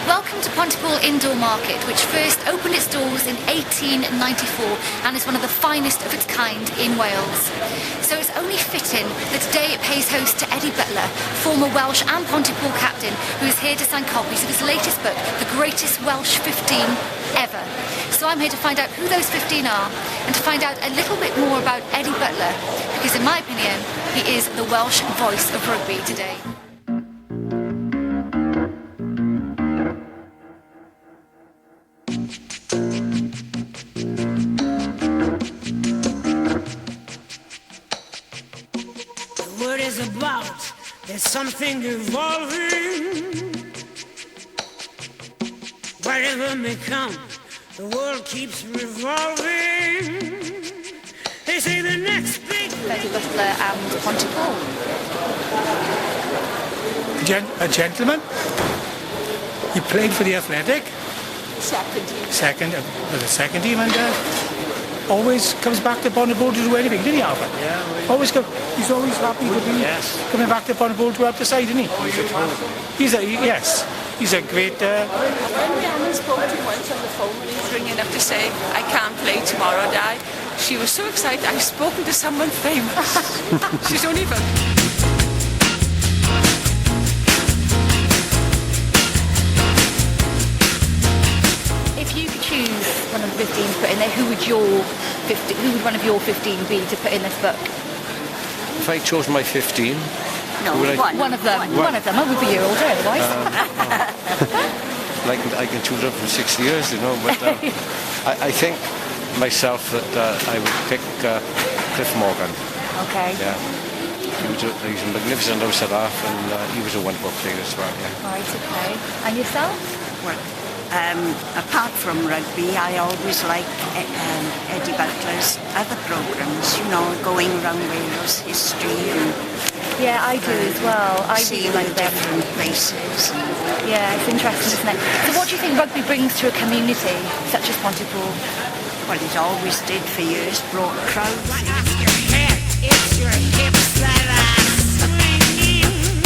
Welcome to Pontypool Indoor Market, which first opened its doors in 1894 and is one of the finest of its kind in Wales. So it's only fitting that today it pays host to Eddie Butler, former Welsh and Pontypool captain, who is here to sign copies of his latest book, The Greatest Welsh 15 Ever. So I'm here to find out who those 15 are and to find out a little bit more about Eddie Butler, because in my opinion, he is the Welsh voice of rugby today. There's something evolving. Whatever may come, the world keeps revolving. They say the next big Eddie Butler and Pontypool. A gentleman. He played for the Athletic. Second team, and always comes back to Pontypool to do anything, didn't he, Albert? Yeah. He's always happy to be coming back to Pontypool to help the side, isn't he? He's a great... When Rhiannon spoke to him once on the phone when he was ringing up to say, I can't play tomorrow, Dad, she was so excited. I've spoken to someone famous. She's only about... If you could choose one of the 15 to put in there, who would one of your 15 be to put in this book? If I chose my 15... No, one of them. One of them. I would be you all day otherwise. I can choose up from 60 years, you know, but I think myself that I would pick Cliff Morgan. Okay. Yeah. He was a magnificent outside half, and he was a wonderful player as well, yeah. Right, okay. And yourself? Well, apart from rugby, I always like Eddie Butler's other programmes, you know, going around Wales history and... Yeah, I do as well. I see like different places. Yeah, it's interesting, isn't it? So what do you think rugby brings to a community such as Pontypool? Well, it always did for years, brought crowds. right off your head. It's your hips that are swinging.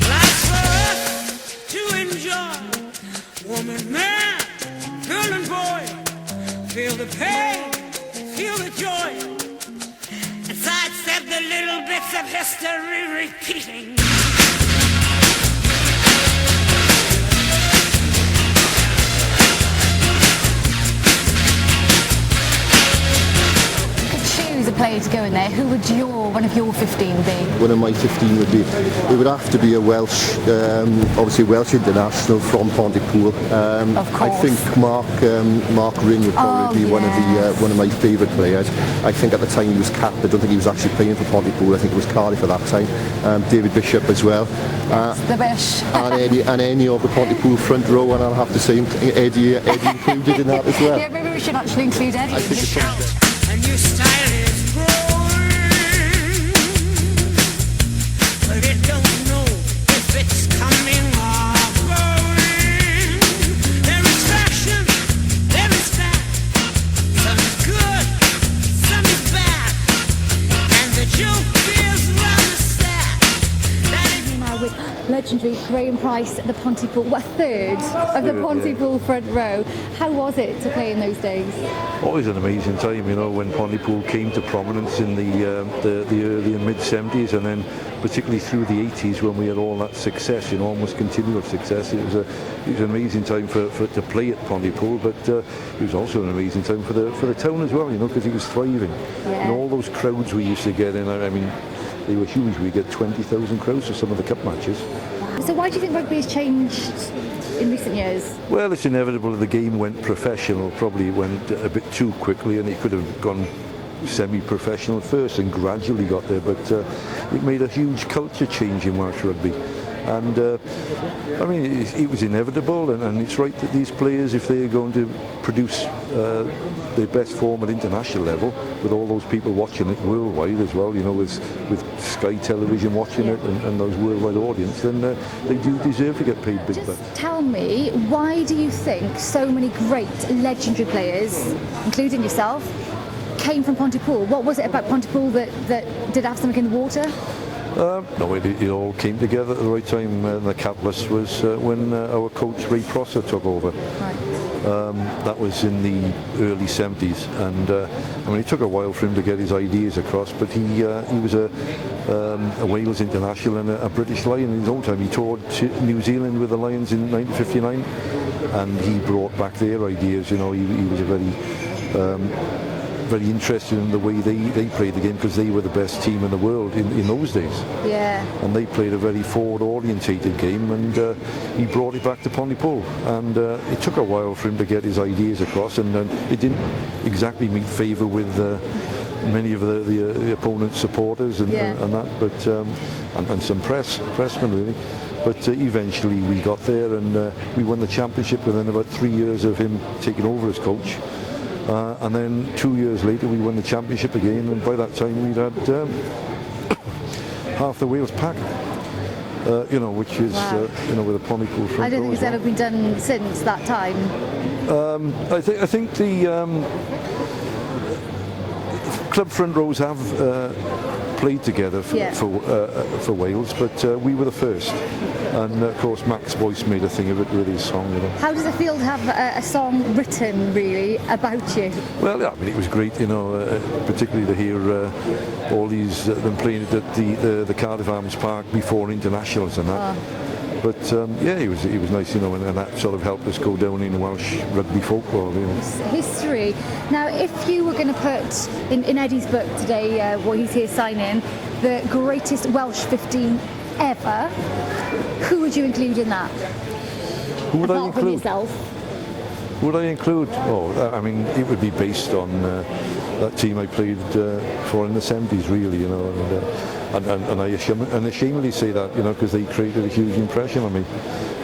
Life's for us to enjoy. Woman, man, girl and boy, feel the pain, feel the joy. And sidestep the little bits of history repeating. Choose a player to go in there, who would one of your 15 be? One of my 15 would be, it would have to be a Welsh, obviously Welsh international from Pontypool. Of course. I think Mark Ring would probably be one of my favourite players. I think at the time he was capped. I don't think he was actually playing for Pontypool. I think it was Cardiff at that time. David Bishop as well. The Bish. and any of the Pontypool front row, and I'll have to say Eddie included in that as well. Yeah, maybe we should actually include Eddie. I think it's A new style is growing, but it don't know if it's coming or going. There is fashion, there is fat. Some is good, some is bad, and the joke is rather sad. That is Now with legendary Graham Price at the Pontypool, a third of the Pontypool front row. How was it to play in those days? Always an amazing time, you know, when Pontypool came to prominence in the early and mid-70s, and then particularly through the 80s when we had all that success, you know, almost continuous success. It was an amazing time to play at Pontypool, but it was also an amazing time for the town as well, you know, because it was thriving. Yeah. And all those crowds we used to get in, I mean, they were huge. We get 20,000 crowds for some of the cup matches. So why do you think rugby has changed in recent years? Well, it's inevitable the game went professional. Probably it went a bit too quickly, and it could have gone semi-professional first and gradually got there, but it made a huge culture change in Welsh rugby. And I mean, it was inevitable, and it's right that these players, if they're going to produce their best form at international level, with all those people watching it worldwide as well, you know, with Sky Television watching it and those worldwide audience, then they do deserve to get paid big bucks. Just tell me, why do you think so many great legendary players, including yourself, came from Pontypool? What was it about Pontypool that did have something in the water? No, it all came together at the right time. The catalyst was when our coach Ray Prosser took over. Right. That was in the early 70s, and I mean, it took a while for him to get his ideas across, but he was a Wales international and a British Lion in his own time. He toured New Zealand with the Lions in 1959, and he brought back their ideas. You know, he was a very interested in the way they played the game, because they were the best team in the world in those days. Yeah. And they played a very forward-orientated game, and he brought it back to Pontypool. And it took a while for him to get his ideas across, and it didn't exactly meet favour with many of the opponent's supporters and that, but and some pressmen really. But eventually we got there, and we won the championship within about 3 years of him taking over as coach. And then 2 years later we won the championship again, and by that time we'd had half the Wales pack, which is with a Pontypool front row. I don't think it's ever been done since that time. I think the club front rows have played together for Wales, but we were the first. And of course Max Boyce made a thing of it with his song. How does it feel to have a song written really about you? Well, I mean, it was great, particularly to hear all these them playing it at the Cardiff Arms Park before internationals and that. But it was nice, and that sort of helped us go down in Welsh rugby folklore. History. Now, if you were going to put in Eddie's book today, what he's here signing, the greatest Welsh 15 ever, who would you include in that? Who would I include? Apart from yourself. Would I include? Oh, I mean, it would be based on that team I played for in the 70s, really, and I unashamedly say that, because they created a huge impression on me.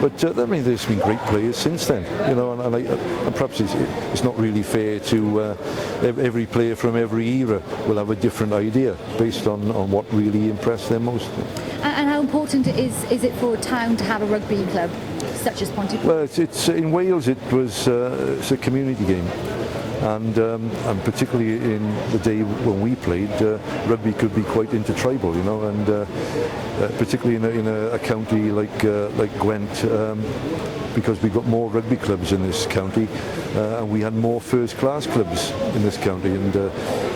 But I mean, there's been great players since then, and perhaps it's not really fair to every player from every era will have a different idea based on what really impressed them most. And how important is it for a town to have a rugby club such as Pontypool? Well, it's in Wales. It's a community game. And particularly in the day when we played, rugby could be quite intertribal, and particularly in a county like Gwent, because we've got more rugby clubs in this county, and we had more first-class clubs in this county, and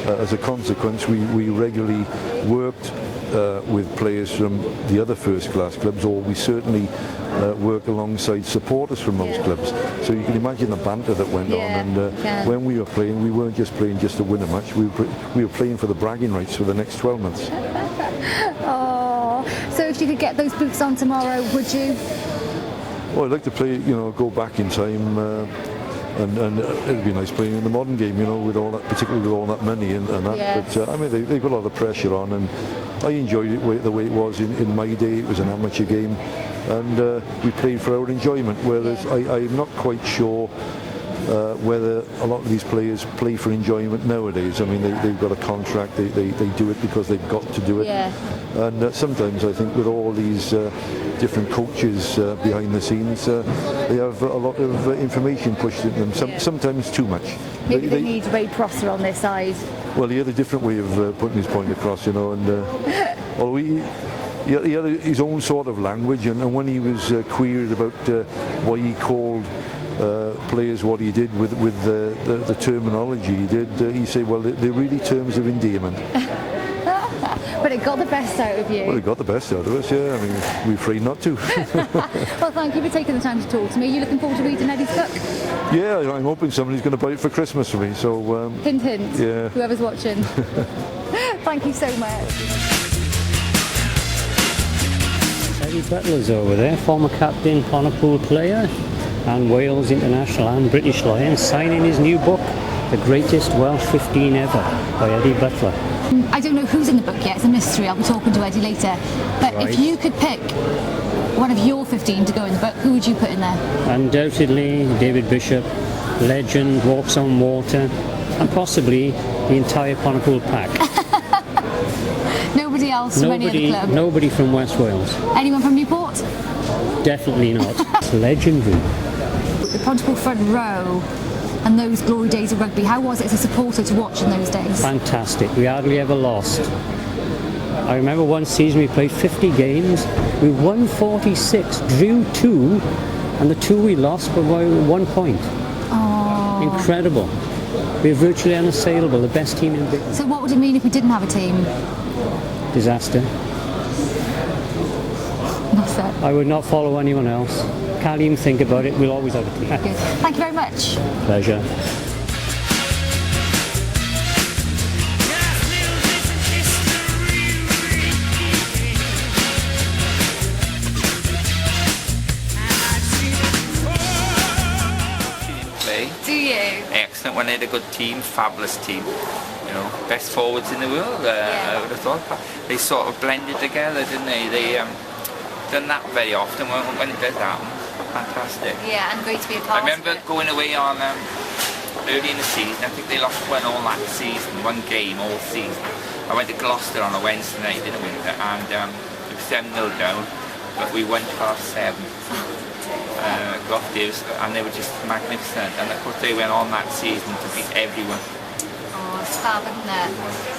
as a consequence, we regularly worked with players from the other first-class clubs, or we certainly work alongside supporters from most clubs. So you can imagine the banter that went on, and when we were playing, we weren't just playing just to win a match, we were playing for the bragging rights for the next 12 months. Oh, so if you could get those boots on tomorrow, would you? Well, I'd like to play, go back in time, and it'd be nice playing in the modern game, with all that, particularly with all that money and that. Yes. But I mean, they've got a lot of pressure on, and I enjoyed it the way it was in my day. It was an amateur game, and we played for our enjoyment. Whereas I'm not quite sure whether a lot of these players play for enjoyment nowadays. I mean, they've got a contract. They do it because they've got to do it. Yeah. And sometimes I think with all these different coaches behind the scenes, they have a lot of information pushed into them. Sometimes too much. Maybe they need Ray Prosser on their side. Well, he had a different way of putting his point across, and although he had his own sort of language, and when he was queried about why he called players what he did with the terminology he did, he said, well, they're really terms of endearment. But it got the best out of you. Well, it got the best out of us, yeah. I mean, we're afraid not to. Well, thank you for taking the time to talk to me. Are you looking forward to reading Eddie's book? Yeah, I'm hoping somebody's going to buy it for Christmas for me, so... hint, hint. Yeah. Whoever's watching. Thank you so much. Eddie Butler's over there, former captain, Pontypool player, and Wales international and British Lion, signing his new book, The Greatest Welsh 15 Ever, by Eddie Butler. I don't know who's in the book yet, it's a mystery, I'll be talking to Eddie later. But if you could pick one of your 15 to go in the book, who would you put in there? Undoubtedly David Bishop, legend, walks on water, and possibly the entire Pontypool pack. Nobody else from any other club? Nobody from West Wales. Anyone from Newport? Definitely not. It's legendary. The Pontypool front row and those glory days of rugby, how was it as a supporter to watch in those days? Fantastic. We hardly ever lost. I remember one season we played 50 games, we won 46, drew 2, and the 2 we lost were by 1 point. Oh. Incredible. We're virtually unassailable, the best team in Britain. So what would it mean if we didn't have a team? Disaster. Nothing. I would not follow anyone else. Can't even think about it. We'll always have a team. Good. Thank you very much. Pleasure. Do you? Excellent when they had a good team, fabulous team. You know, best forwards in the world. I would have thought. They sort of blended together, didn't they? They done that very often when it does happen. Fantastic. Yeah, and great to be a part I remember of it. going away on early in the season. I think they lost one all that season, one game all season. I went to Gloucester on a Wednesday night in the winter, and it was 7-0 down, but we won past 7. And they were just magnificent, and of course they went on that season to beat everyone. Oh, it's fab, isn't it?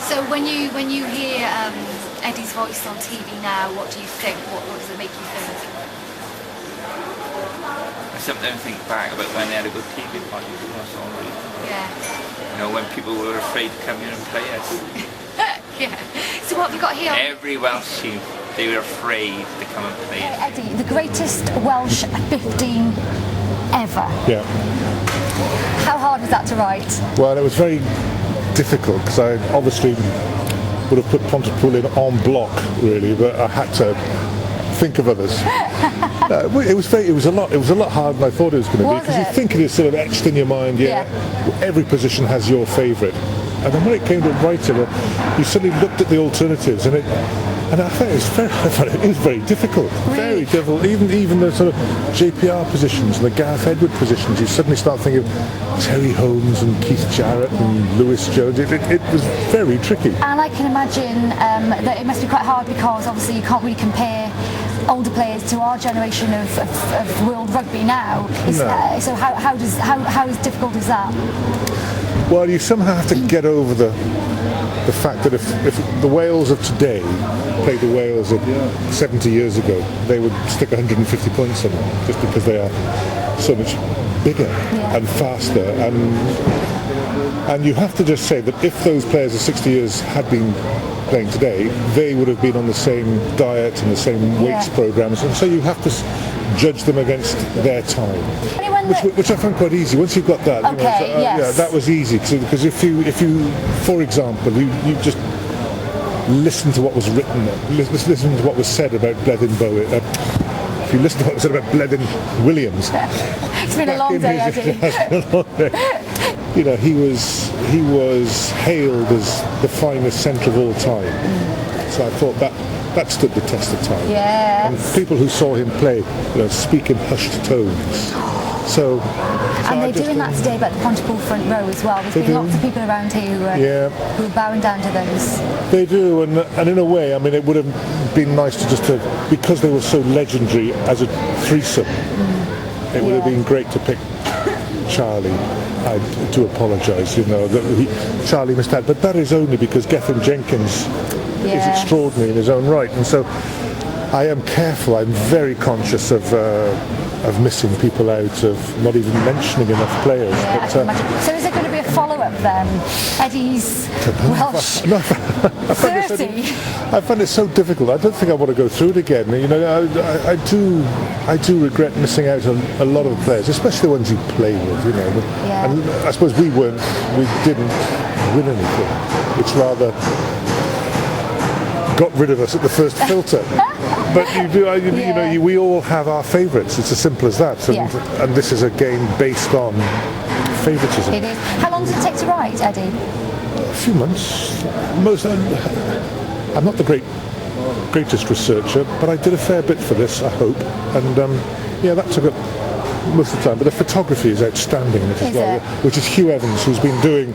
So when you hear Eddie's voice on TV now, what do you think? What does it make you think? Something to think back about when they had a good team in Pontypool. Yeah. You know, when people were afraid to come here and play us. Yeah. So what have you got here? Every Welsh team, they were afraid to come and play us. Eddie, the greatest Welsh 15 ever. Yeah. How hard was that to write? Well, it was very difficult because I obviously would have put Pontypool in en bloc, really, but I had to think of others. It was a lot harder than I thought it was going to be, because you think it is sort of etched in your mind. Yeah. Every position has your favourite, and then when it came to writing it, you suddenly looked at the alternatives, and I thought it was very difficult. Very difficult. Even the sort of JPR positions and the Gareth Edward positions, you suddenly start thinking of Terry Holmes and Keith Jarrett and Lewis Jones. It was very tricky. And I can imagine that it must be quite hard, because obviously you can't really compare older players to our generation of world rugby now. No. So how difficult is that? Well, you somehow have to get over the fact that if the Wales of today played the Wales of 70 years ago, they would stick 150 points on them, just because they are so much bigger and faster. And you have to just say that if those players of 60 years had been playing today, they would have been on the same diet and the same weights programs, and so you have to judge them against their time, which I found quite easy. Once you've got that, that was easy, because if you, for example, you just listen to what was written, listen to what was said about Bleddyn Bowie. If you listen to what was said about Bleddyn Williams, it's been a long day, Eddie. You know, he was hailed as the finest centre of all time. So I thought that stood the test of time. Yeah. And people who saw him play, speak in hushed tones. And they're doing that today about the Pontypool front row as well. There's been lots of people around here who are bowing down to those. They do, and in a way, I mean, it would have been nice to because they were so legendary as a threesome, it would have been great to pick Charlie. I do apologise, that Charlie missed out, but that is only because Gethin Jenkins is extraordinary in his own right, and so I am careful. I'm very conscious of missing people out, of not even mentioning enough players. Yeah, so is there going to be a follow-up then? Eddie's Welsh 30? I find it so difficult. I don't think I want to go through it again. I do regret missing out on a lot of the players, especially the ones you play with. And I suppose we didn't win anything. It's rather got rid of us at the first filter. But we all have our favourites. It's as simple as that. And this is a game based on favouritism. It is. How long does it take to write, Eddie? A few months. I'm not the greatest researcher, but I did a fair bit for this, I hope. And that took most of the time, but the photography is outstanding in it as Is well, it? which is Hugh Evans, who's been doing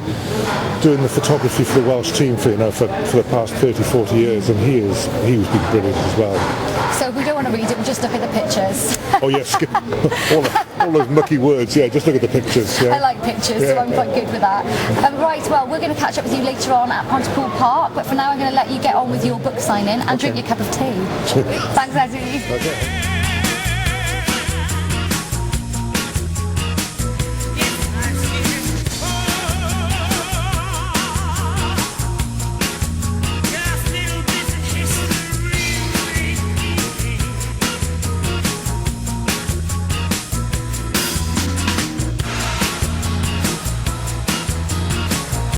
the photography for the Welsh team for the past 30, 40 years, and he's been brilliant as well. So we don't want to read it, we'll just look at the pictures. Oh yes, all those mucky words, yeah, just look at the pictures. Yeah. I like pictures, so I'm quite good with that. Right, well, we're going to catch up with you later on at Pontypool Park, but for now I'm going to let you get on with your book signing and drink your cup of tea. Thanks, Eddie. Okay.